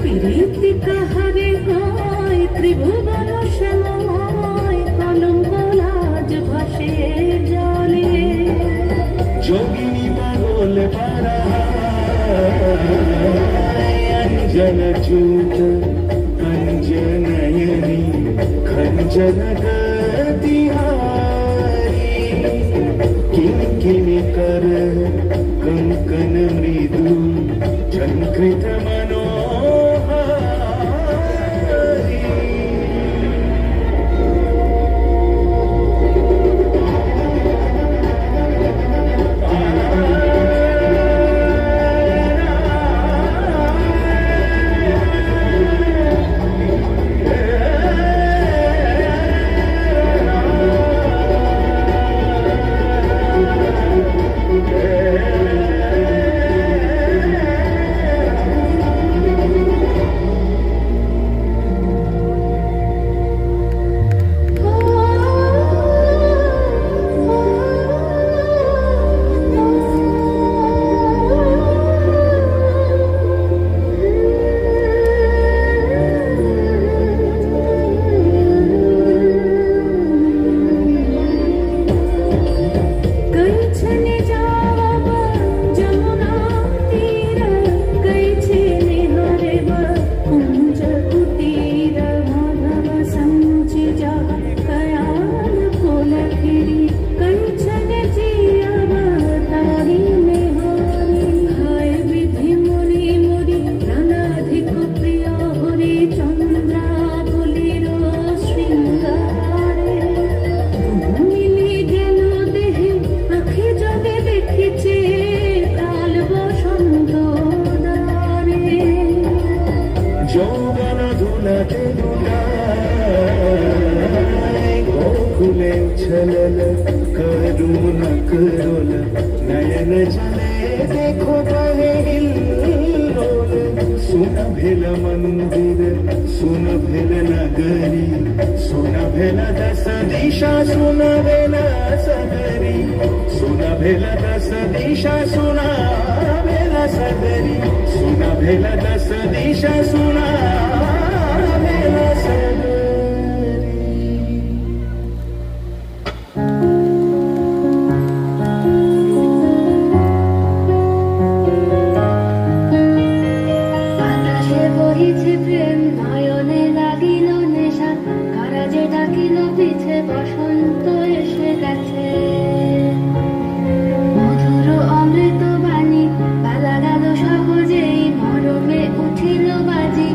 প্রীতি কাহারে হয় ত্রিভুবন শ্যামময় কলঙ্ক লাজ ভাসে জলে যোগিনী পাগল পারা অঞ্জন চূত अंजनयनी खंजन गतिहारी किंकिनी कर कंकन मृदु झंकृत मनोहारी करुण करुल नयन जले देखो बहे हिल्लोल सुन भेल मंदिर सुन भेल नगरी सुन भेल दस दिशा सुन भेल सगरी सुन भेल दस दिशा सुन भेल सगरी सुन भेल दस दिशा सुन भेल सगरी বসন্ত এসে গেছে মধুর অমৃত বাণী পালা গেল সহজেই মরমে উঠিল বাজি।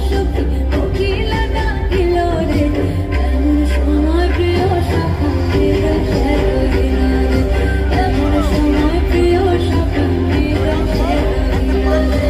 সখী কোকিলা ডাকিল রে এমন সময় প্রিয় সখা ফিরে সেদিন রে এমন সময় প্রিয় সখা ফিরে সেদিন রে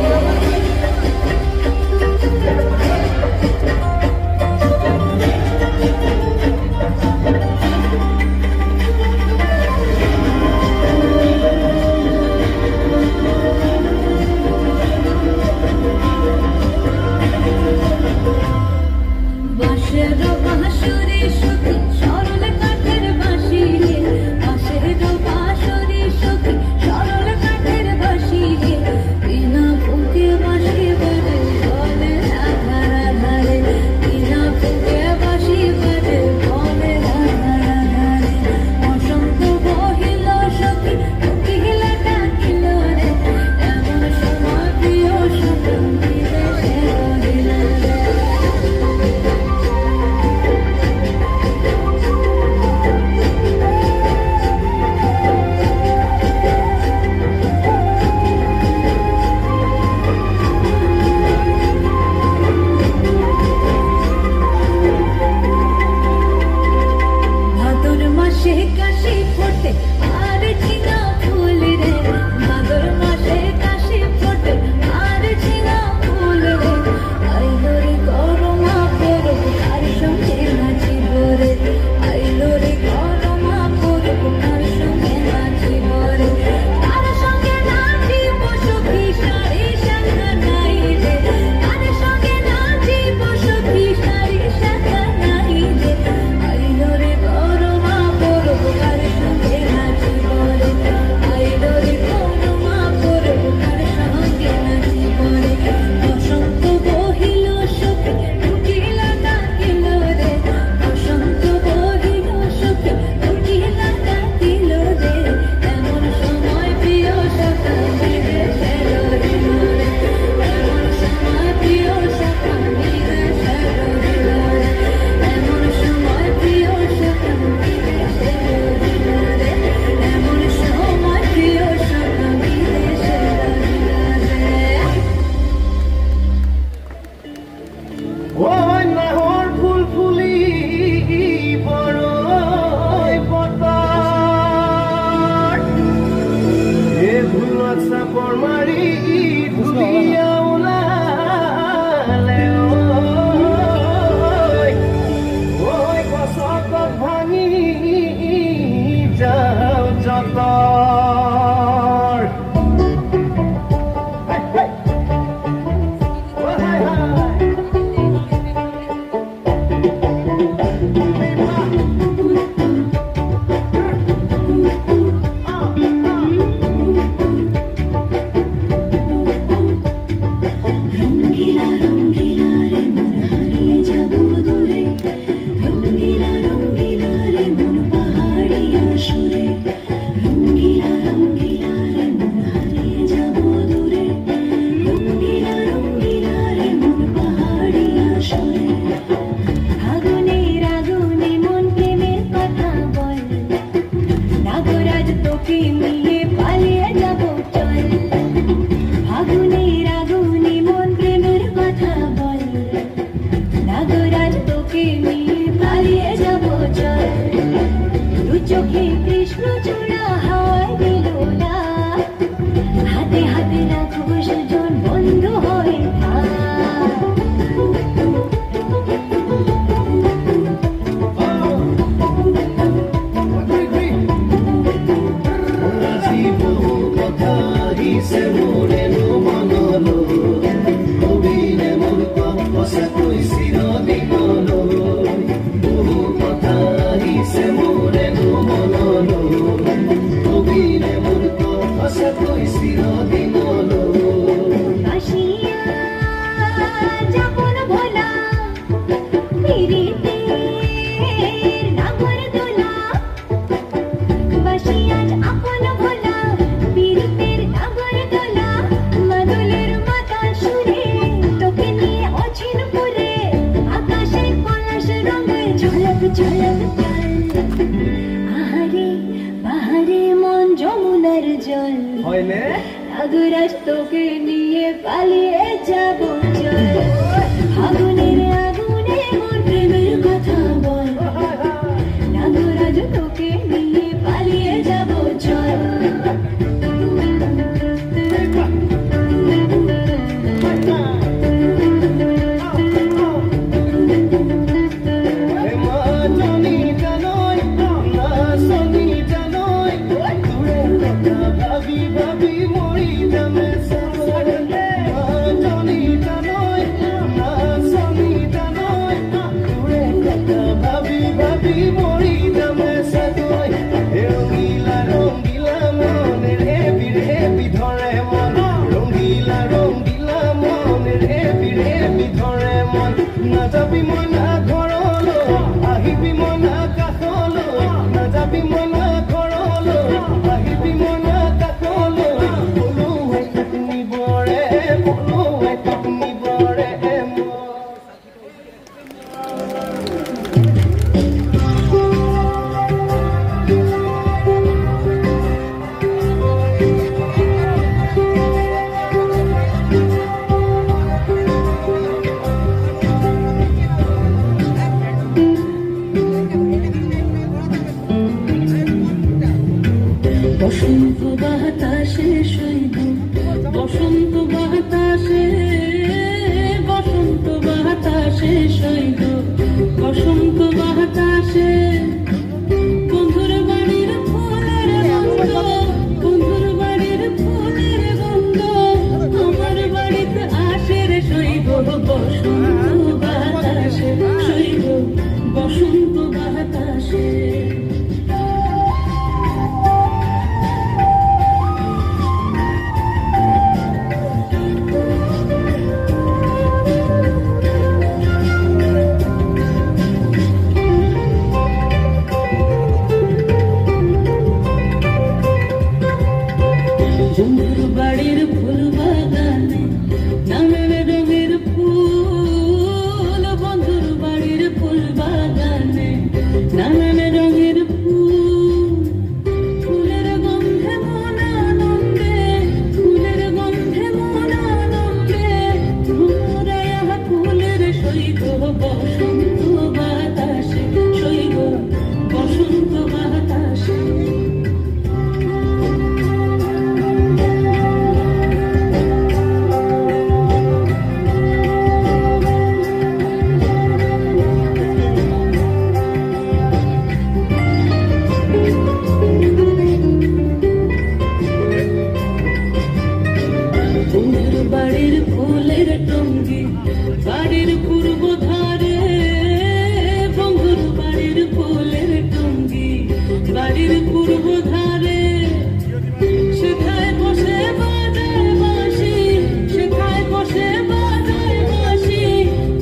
বাঁশের বাঁশরি সখী সরল কাঠের বাঁশি রে বাঁশের বাঁশরি সখী সরল কাঠের বাঁশি রে বিনা ফুঁকে বাঁশি বাজে বলে রাধা রাধা রে বিনা ফুঁকে বাঁশি বাজে বলে রাধা রাধা রে বসন্ত বহিল সখী কোকিলা ডাকিল রে এমন সময় প্রিয় সখী ফিরে সেদিন রে ভাদর মাসে কাশি ফোটে আর ঝিঙা ফুল রে ভাদর মাসে কাশি ফোটে আর ঝিঙা ফুল রে আইলো রে গরমা পরব তার সঙ্গে নাচিব রে আইলো রে গরমা পরব তার সঙ্গে নাচিব রে তার সঙ্গে নাচিব সখী সারি শাখা নাই রে তার সঙ্গে নাচিব সখী সারি শাখা নাই রে আইলো রে গরমা পরব তার সঙ্গে নাচিব রে আইলো রে গরমা পরব তার সঙ্গে নাচিব রে বসন্ত বহিল সখী কোকিলা ডাকিল রে বসন্ত বহিল সখী কোকিলা ডাকিল রে এমন সময় প্রিয় সখা ফিরে সেদিন রে এমন সময় প্রিয় সখা ফিরে সেদিন রে এমন সময় প্রিয় সখা ফিরে সেদিন রে এমন সময় প্রিয় সখা ফিরে সেদিন রে ওই নাহর ফুল ফুলি বড়ই বতার এ ধুলত চাপৰ মাৰি ধুলিয়া ওলালে ওই গছত ভাঙি যাও যতৰ হাই হাই রঙ্গিলা রঙ্গিলা রে মন হারিয়ে যাব দূরে রঙ্গিলা রঙ্গিলা রে মন পাহাড়িয়া সুরে রঙ্গিলা রঙ্গিলা রে মন হারিয়ে যাব দূরে রঙ্গিলা রঙ্গিলা রে মন পাহাড়িয়া সুরে আগুনের আগুনে মন প্রেমের কথা বল নাগরাজ তোকে নিয়ে পালিয়ে যাব চল আগুনের আগুনে মন প্রেমের কথা বল নাগরাজ তোকে নিয়ে পালিয়ে যাব চল দু চোখে কৃষ্ণ চূড়া হাওয়ায় দিল না হাতে হাতে রাখবো সুজন বন্ধু হয়ে থাক জীব কথা হিসে মোরে মনলো কবিনে মোর কথা কই চিরদিনলো বহু কথা হিসে মোরে মনলো কবিনে মোর কথা কই চিরদিনলো কাশিয়া যাপন ভোলা পিরিতে নাগর দোলা বাসিয়া আপন ভোলা পিরিতের নাগর দোলা মাদুলের মাতা সুরে তোকে নিয়ে অচিন পুরে আকাশে পলাশ রঙে ঝলক ঝলক জল আহারে বাহারে মন যমুনার জল হয়নে নাগরাজ তোকে নিয়ে পালিয়ে যাব চল নাযাবি মনা ঘৰলৈ আহিবি মনা কাষলৈ নাযাবি মনা ঘৰলৈ আহিবি মনা কাষলৈ পলুৱাই তোক নিবৰে পলুৱাই তোক নিবৰে বসন্ত বাতাসে শৈব বসন্ত বাতাসে বসন্ত বাতাসে শৈব বসন্ত বাতাসে বন্ধুর বাড়ির ফুলের গন্ধ বন্ধুর বাড়ির ফুলের গন্ধ আমার বাড়িতে আসে রে শৈব বসন্ত বাতাসে শৈব বসন্ত বাতাসে বন্ধুর বাড়ির ফুল বাগানে নানান রঙের ফুল বন্ধুর বাড়ির ফুল বাগানে নানান রঙের ফুল ফুলের গন্ধে মন আনন্দে ফুলের গন্ধে মন আনন্দে ঘুরায়া ফুলের সৈব বসন্ত বাতাসে সৈব বসন্ত বাতাসে বাড়ির ফুলের টঙ্গি বাড়ির পূর্ব ধারে বন্ধুর বাড়ির ফুলের টঙ্গি বাড়ির পূর্ব ধারে সেখায় বসে বাজায় বাঁশি সেখায় বসে বাজায় বাঁশি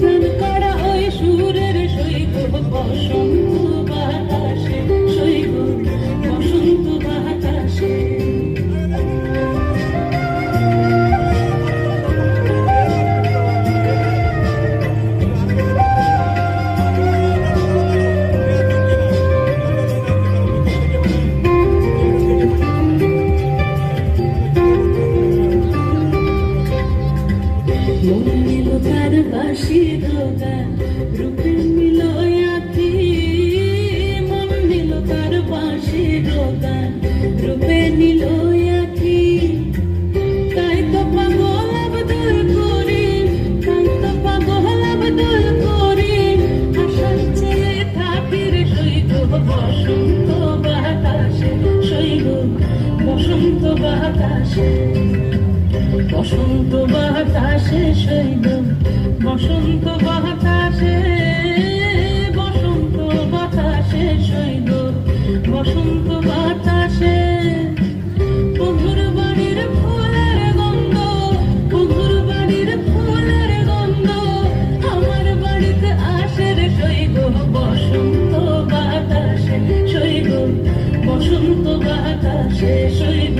গান করা ওই সুরের সৈব বসন্ত বাতাসে সৈব বসন্ত বাতাসে মন নিল তার বাঁশির গান রূপে নিল আঁখি মন নিল তার বাঁশির গান রূপে নিল আঁখি তাই তো পাগল আব্দুল করিম তাই তো পাগল আব্দুল করিম আশার চেয়ে থাকি রে শৈব বসন্ত বাতাসে শৈব বসন্ত বাতাসে বসন্ত বাতাসে শৈব বসন্ত বাতাসে বসন্ত বাতাসে শৈব বসন্ত বাতাসে বন্ধুর বাড়ির ফুলের গন্ধ বন্ধুর বাড়ির ফুলের গন্ধ আমার বাড়িতে আসে রে শৈব বসন্ত বাতাসে শৈব বসন্ত বাতাসে শৈব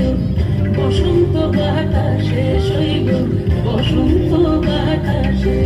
বসন্ত বাতাসে শৈব বসন্ত বাতাসে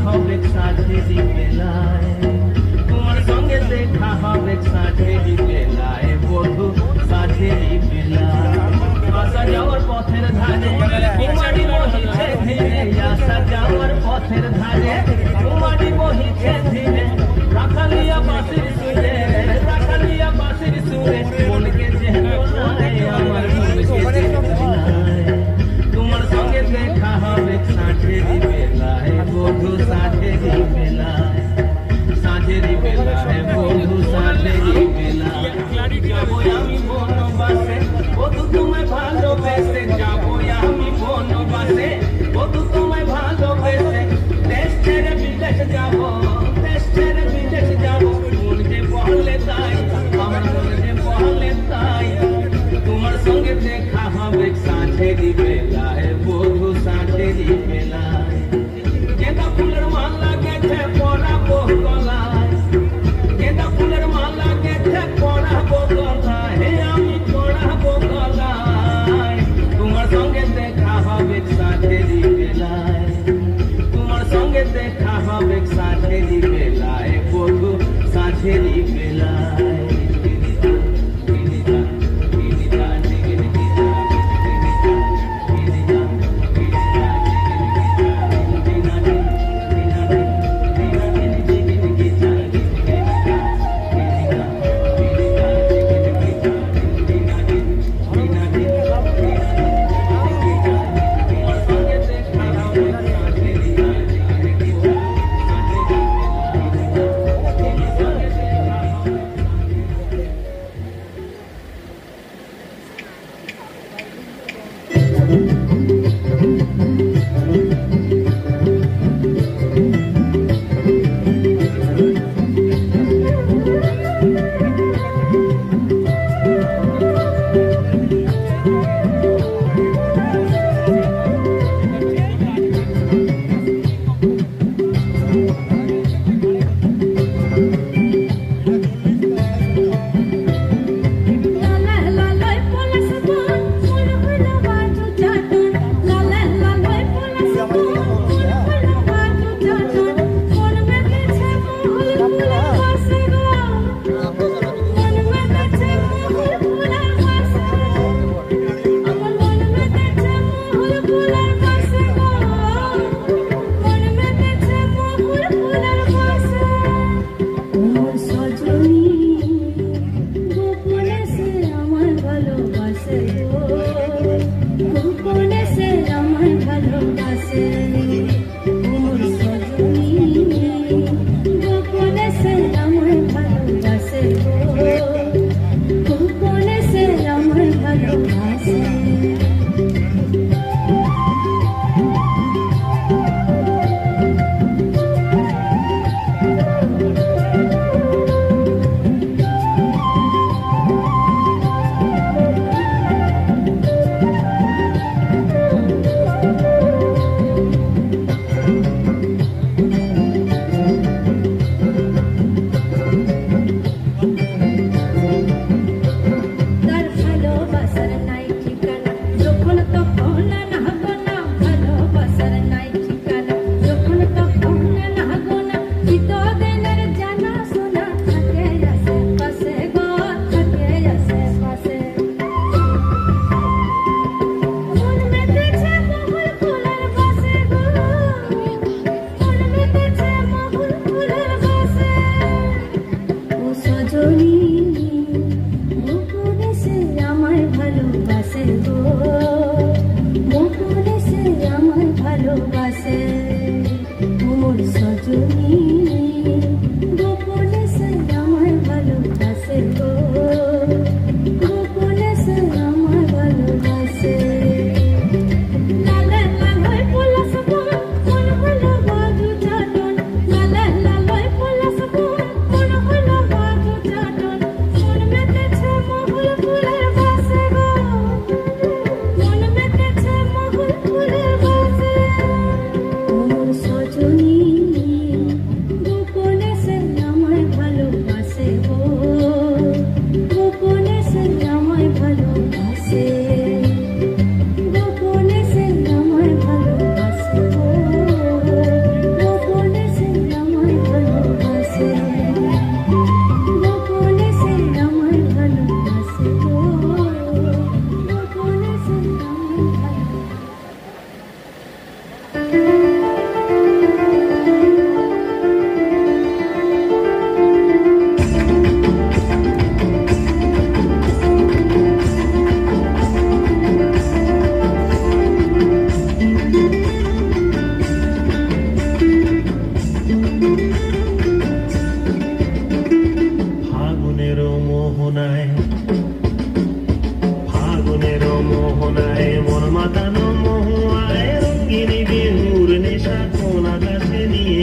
হবে সাথেরই বেলায়, তোমার সঙ্গে দেখা হবে সাথেরই বেলায়, বধু সাথেরই বেলায়। আসা যাওয়ার পথের ধারে কুমারী বহিছে ধীরে, আসা যাওয়ার পথের ধারে কুমারী বহিছে ধীরে, রাখালিয়া বাঁশির সুরে, রাখালিয়া বাঁশির সুরে, মনকে যে দোলায় আমার মনকে যে দোলায়। তোমার সঙ্গে দেখা হবে সাথেরই বেলায়, বধু সাথেরই বেলায়, সাথেরই বেলায়, বধু সাথেরই বেলায়। যাবো আমি বনবাসে বধু তোমায় ভালোবেসে, যাবো আমি বনবাসে বধু তোমায় ভালোবেসে, দেশ ছেড়ে বিদেশ যাবো, দেশ ছেড়ে বিদেশ যাবো, মন যে বলে তাই, আমার মন যে বলে তাই। তোমার সঙ্গে দেখা হবে সাথেরই বেলায়, বধু সাথেরই বেলায়। গেঁদা ফুলের মালা গেছে পরাবো গলায়, গেঁদা ফুলের মালা গেছে পরাবো গলায়, আমি পরাবো গলায়। তোমার সঙ্গে দেখা হবে সাথেরই বেলায়, তোমার সঙ্গে দেখা হবে সাথেরই বেলায়, বধু সাথেরই বেলায়।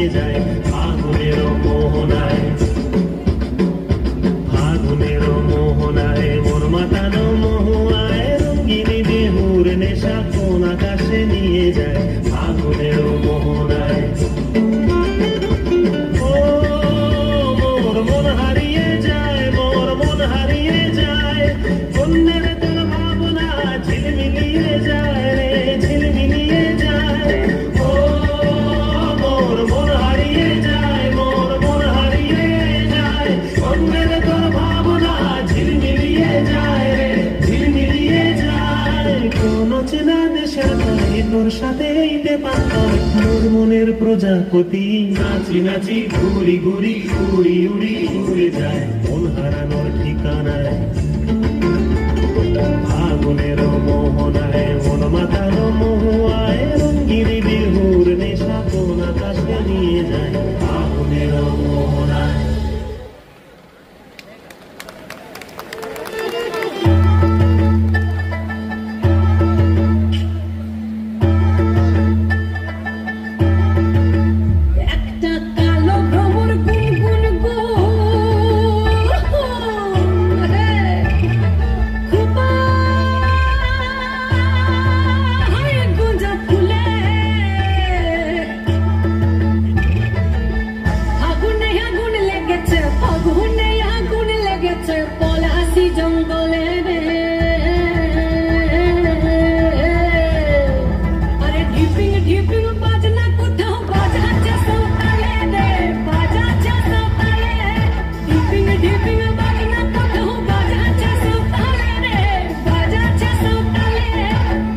নিয়ে যায় ফাগুনের মোহনায়। ফাগুনের মোহনায় মন মাতানো মহুয়ায় রঙ্গিনী দেহুর নেশা কোন আকাশে নিয়ে যায় ফাগুনের মোহনায়। ও মোর মন হারিয়ে যায়, মোর মন হারিয়ে যায়, অন্যের তোর ভাবনা ঝিলমিলিয়ে যায় রে, ঝিলমিলিয়ে যায়। ও মোর মন হারিয়ে যায়, মোর মন হারিয়ে যায়, অন্যের তোর ভাবনা ঝিলমিলিয়ে যায় রে, ঝিলমিলিয়ে যায়। কোন চেনা দেশের তাই তোর সাথে এইতে পাতায় মোর মনের প্রজাপতি নাচি নাচি ঘুরি ঘুরি উড়ি উড়ি উড়ে যায় মন হারানোর ঠিকানায়। ফাগুনের মোহনায় মন মাতানো মহুয়ায় রঙ্গিনী বিহুর নেশা কোন আকাশে নিয়ে যায় ফাগুনের মোহনায়। একটা কালো ভ্রমর গুনগুন গো খুপা হায় গোঁজা ফুলে আগুনে আগুন লেগেছে, ফাগুনে আগুন লেগেছে পলাশি জঙ্গলে রে। আরে ঢিপিং ঢিপিং বাজনা কোথাও বাজাচ্ছে সকালে রে, বাজাচ্ছে সকালে। ঢিপিং ঢিপিং বাজনা কোথাও বাজাচ্ছে সকালে রে, বাজাচ্ছে সকালে।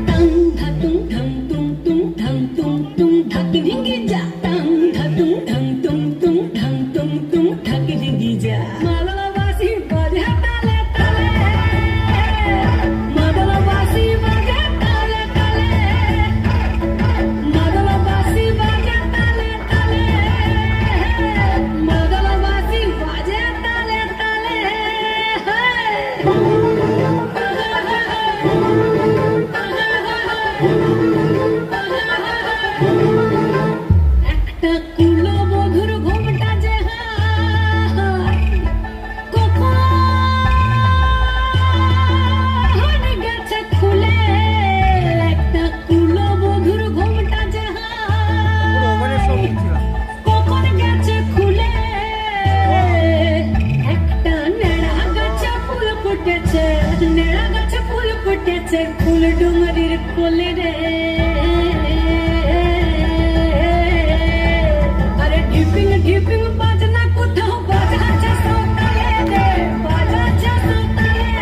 টাং ধাতুং ধাং তুং তুং ধাং তুং তুং ধাকি ঢিঙ্গি যা, টাং ধাতুং ধাং তুং তুং ধাং তুং তুং ধাকি ঢিঙ্গি যা। মাদলবাসী বাজে তালে তালে, মাদলবাসী বাজে তালে তালে, মাদলবাসী বাজে তালে তালে, মাদলবাসী বাজে তালে তালে। একটা কুলো মধুর ঘুমটা যে হায় কখন গেছে খুলে, একটা কুলো মধুর ঘুমটা যে হায় কখন গেছে খুলে। একটা নেড়া গাছে ফুল ফুটেছে, নেড়া গাছে ফুল ফুটেছে ফুল ডুঙরির কোলে রে। আরে ঢিপিং ঢিপিং বাজনা কোথাও বাজাচ্ছে সকালে রে, বাজাচ্ছে সকালে।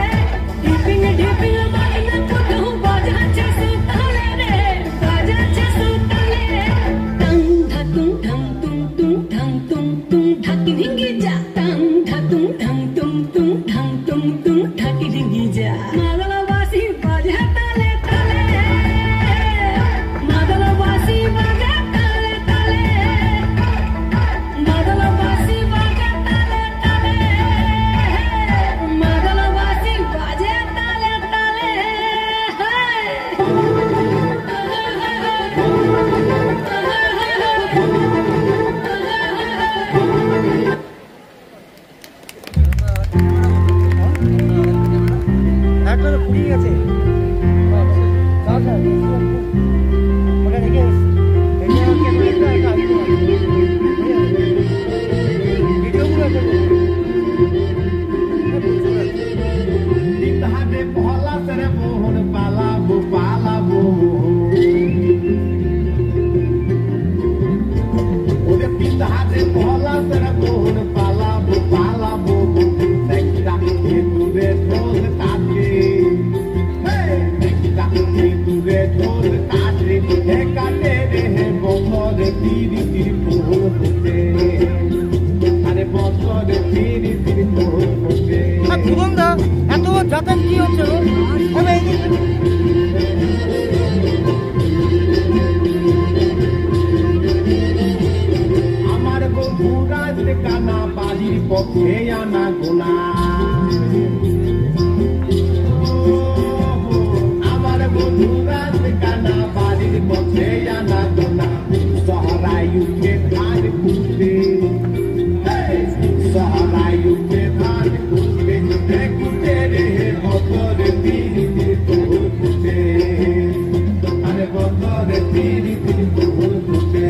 ঢিপিং ঢিপিং বাজনা কোথাও বাজাচ্ছে সকালে রে, বাজাচ্ছে সকালে। টাং ধাতুং ধাং তুং তুং ধাং তুং তুং ধাকি ঢিঙ্গি যা, টাং ধাতুং ধাং তুং তুং ধাং তুং তুং ধাকি ঢিঙ্গি যা। মাদলবাসী বাজে তালে তালে, মাদলবাসী বাজে তালে তালে, মাদলবাসী বাজে তালে তালে, মাদলবাসী বাজে তালে তালে। একটা পুড়িয়ে গেছে ওটা রেখে এসছি ভিডিওগুলো তিনধারে পহলা সেরে মোহন পালাবো পালাবো, ওরে তিনধারে পহলা সেরে মোহন পালাবো পালাবো। একটা দূরে ঢোল কাটে, একটা দূরে ঢোল কাটে, হে কাটে রে হে বছরে তিরি তিরি ফুল ফুটে, আরে বছরে তিরি তিরি ফুল ফুটে। ভুবনদা এত যাতায়াত কি হচ্ছে গো? আমার বন্ধুরা কানা বাড়ির পক্ষে আনা গোনা, আমার বন্ধুরা কানা জানা বাড়ির পথে জানা গোনা সহরাই উঠে ধান কুটে সহরাই উঠে ধান কুটে কুটে রে বতরে পিড়িতে তোর কুটে আরে বতরে পিড়িতে তোর কুটে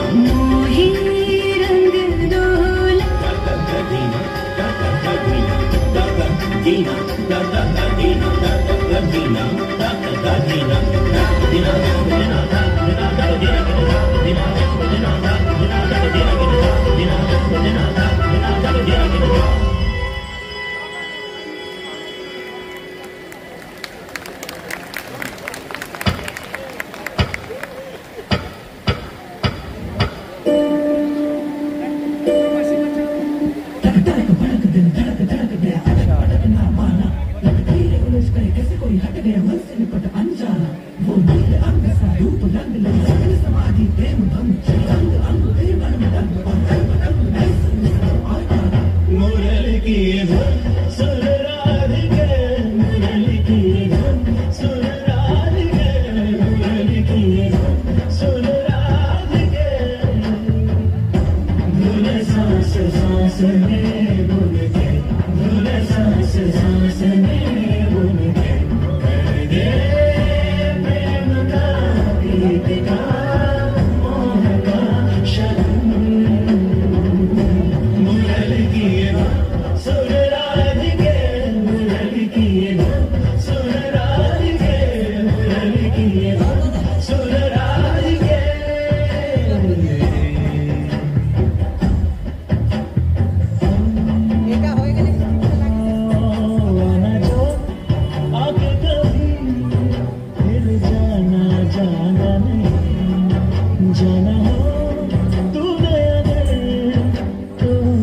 मोही रंग डोला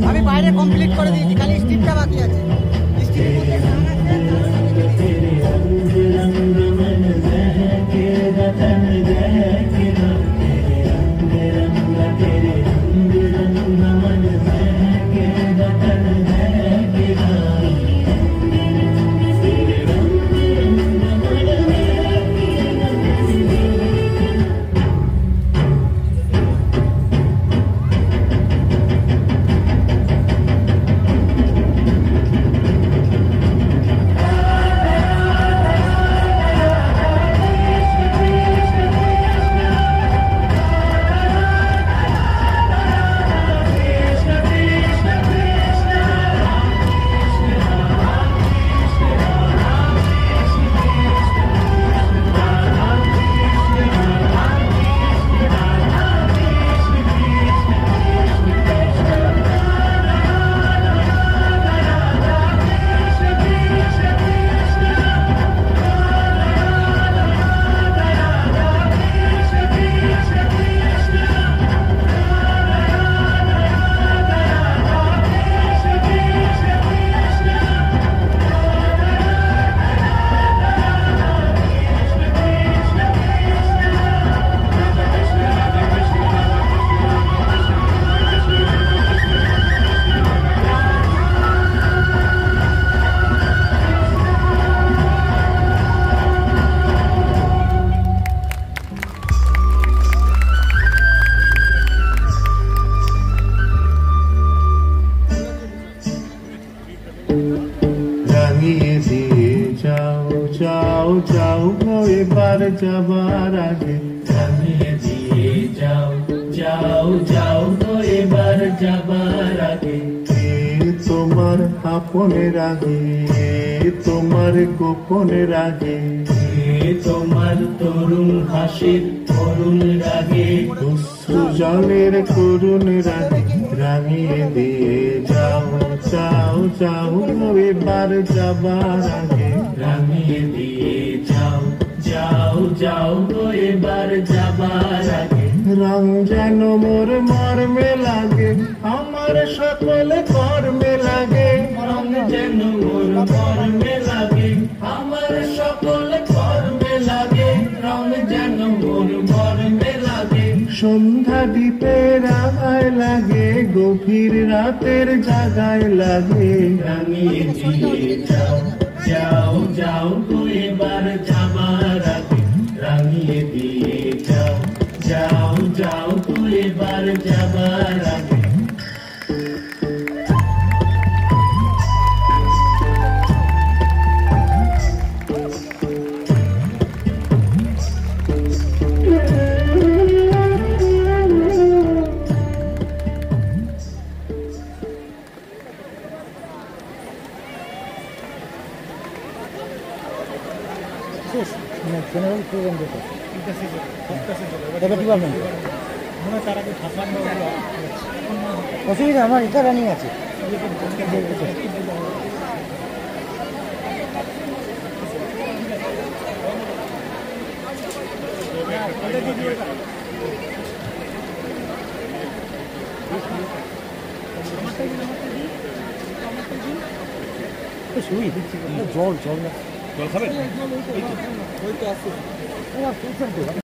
আমি বাইরে কমপ্লিট করে দিয়েছি, খালি স্টিপটা বাকি আছে। এবার যাবার আগে জানিয়ে দিয়ে যাও যাও যাও তো এবার যাবার আগে তোমার আপনের আগে তোমার গোপনের আগে তোমার তরুণ হাসির করুণ রাগে অশ্রু জলের করুণ রাগে রাঙিয়ে দিয়ে যাও যাও যাও এবার যাবার আগে রাঙিয়ে দিয়ে যাও যাও যাও তো এবার যাবার আগে রং যেন মোর মর্মে লাগে আমার সকল কর্মে লাগে রং যেন মোর মর্মে লাগে আমার সকল কর্মে লাগে রং যেন মোর মর্মে লাগে সন্ধ্যা দ্বীপের আগায় লাগে গভীর রাতের জাগায় লাগে রাঙিয়ে দিয়ে যাও যাও যাও তো এবার যাবার আগে রাঙিয়ে দিয়ে যাও যাও যাও তো এবার যাবার আগে সিজন যেত এবার ডিপার্টমেন্ট অসুবিধা আমার এটা রানিং আছে শুই জল জল জল খাবেন? ও